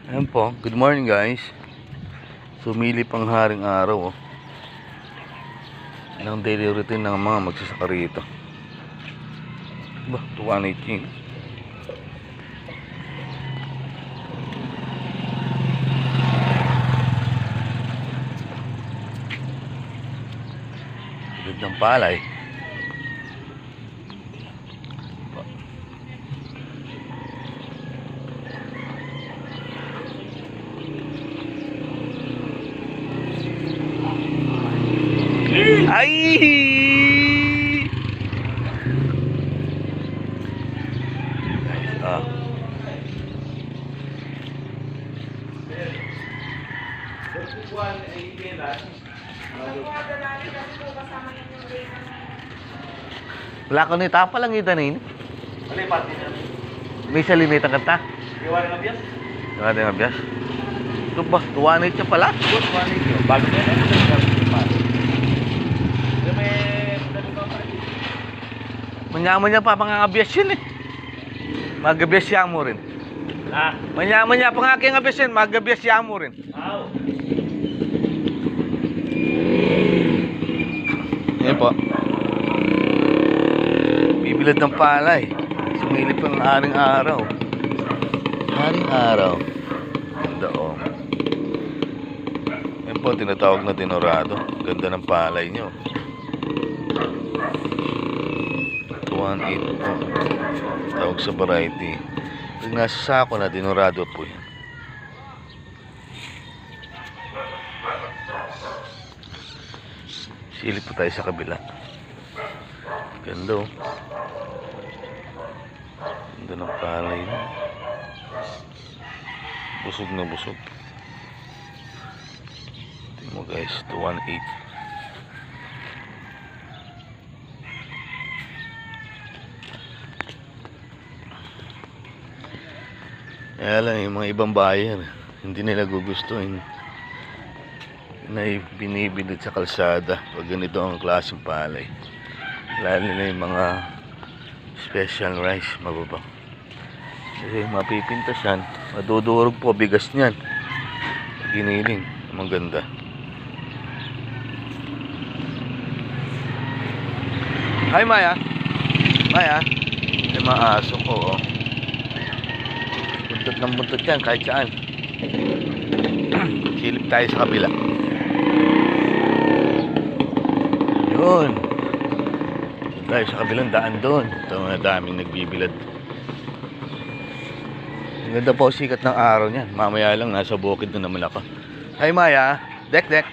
Ayan po, good morning guys. Sumili pang haring araw ng daily routine ng mga magsasaka rito. Ba, 218. Tulad ng palay. Ay! Ah. Wala ko ni tapa lang ita nin. Malipat din yan. May salinitan kanta. Iwan ng abiyas? Wala din abiyas. Ito ba? 218 siya pala? Good, 180. Bago na yan. May dami pa pa rin. Manyaman niya pa pangangabiyas yun eh. Magabiyas siya mo rin. Ah? Manyaman niya pang aking abiyas yun. Magabiyas siya mo rin. Aw. Yan po. Bibilad ng palay. Sumilip ang haring araw. Haring araw. Ganda o. Yan po, tinatawag na dinorado. Ganda ng palay nyo. 218 po. Tawag sa variety. Pag nasa sako na dinorado po yan. Silip po tayo sa kabila. Ganda o. Ganda ng palay na. Busog na busog. Tingnan mo guys, 218. Kaya lang yung mga ibang bayan, hindi nila gugustuhin na binibilid sa kalsada pag ganito ang klaseng palay. Lalo na yung mga special rice, mababaw. Kasi mapipintas yan, madudurog po bigas niyan. Giniling, maganda. Hi Maya. Maya, may mga aso ko buntot ng buntot yan kahit saan. Silip tayo sa kabila. Yun. Tayo sa kabilang daan doon. Ito mga daming nagbibilad. Ang ganda po sikat ng araw niyan. Mamaya lang nasa bukid na naman ako. Hi Maya. Dek dek.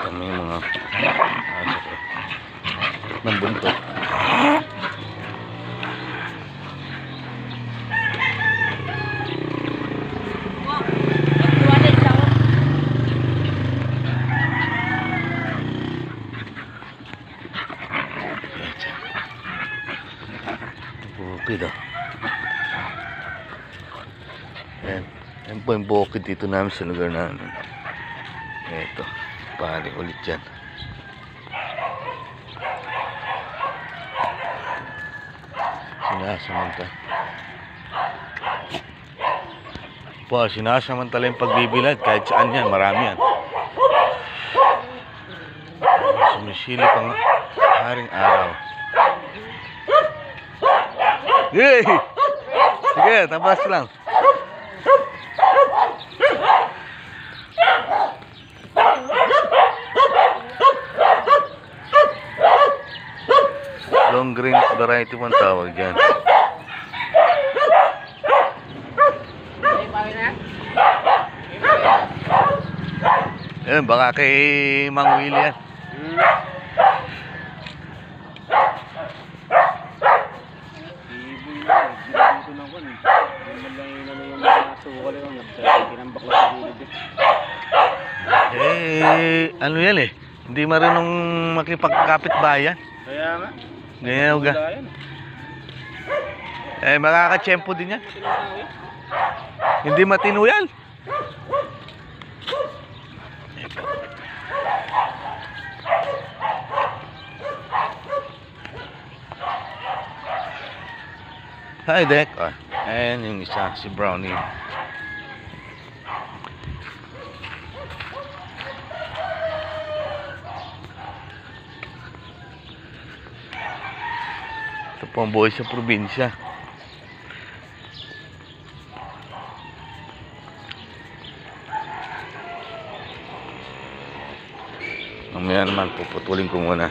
Kami mga aso ko ng buntot. Bukid yan po yung bukid dito namin sa lugar namin. Eto, pari ulit dyan. Sinasamantala yung pagbibilad kahit saan yan, marami yan. Sumisilip ang haring araw. Yay! Sige, tabas lang. Long green variety po ang tawag dyan. Yan, baka kay Mang Willie yan. Ano yan eh? Hindi marunong makipagkapit bayan. Kaya nga. Ganyan uga. Wala yan. Makakatsyempo din yan. Hindi matino yan. Hi, Dek. Ayan yung isa, si Brownie. Ito po ang buhay sa probinsya. Mamaya naman, puputulin ko muna.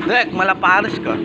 Dek, malapares ka.